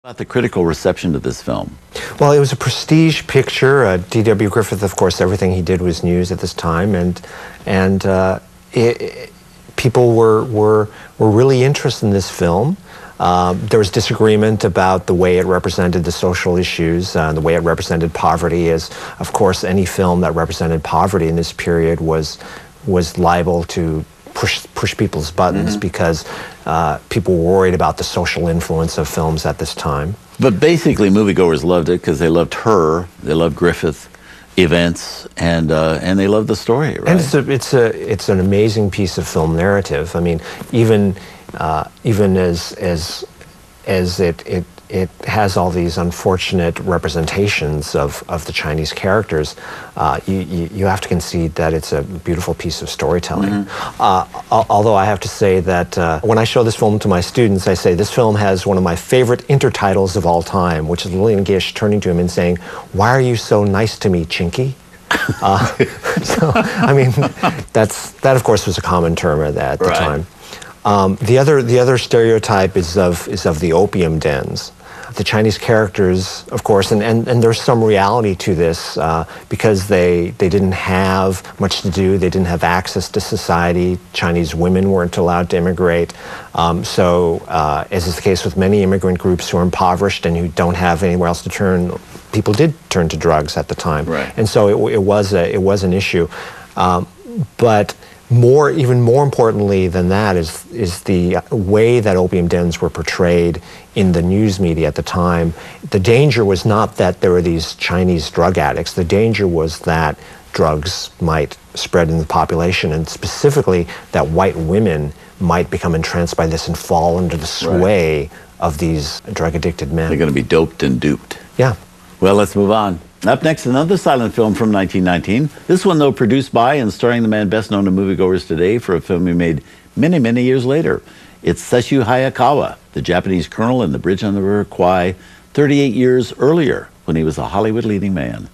About the critical reception to this film? Well, it was a prestige picture. D.W. Griffith, of course, everything he did was news at this time, and people were really interested in this film. There was disagreement about the way it represented the social issues, the way it represented poverty, as, of course, any film that represented poverty in this period was liable to push people's buttons because people were worried about the social influence of films at this time. But basically, moviegoers loved it because they loved her, they loved Griffith events, and they loved the story, right? And it's an amazing piece of film narrative. I mean, even as it has all these unfortunate representations of the Chinese characters, you have to concede that it's a beautiful piece of storytelling. Although I have to say that when I show this film to my students, I say this film has one of my favorite intertitles of all time, which is Lillian Gish turning to him and saying, "Why are you so nice to me, Chinky?" So, I mean, that of course was a common term at the time. The other stereotype is of the opium dens. The Chinese characters, of course, and there's some reality to this because they didn't have much to do. They didn't have access to society. Chinese women weren't allowed to immigrate. So, as is the case with many immigrant groups who are impoverished and who don't have anywhere else to turn, people did turn to drugs at the time. Right. And so it was an issue. But even more importantly than that is the way that opium dens were portrayed in the news media at the time. The danger was not that there were these Chinese drug addicts. The danger was that drugs might spread in the population, and specifically that white women might become entranced by this and fall under the sway of these drug-addicted men. They're going to be doped and duped. Yeah. Well, let's move on. Up next, another silent film from 1919. This one, though, produced by and starring the man best known to moviegoers today for a film he made many, many years later. It's Sessue Hayakawa, the Japanese colonel in The Bridge on the River Kwai, 38 years earlier when he was a Hollywood leading man.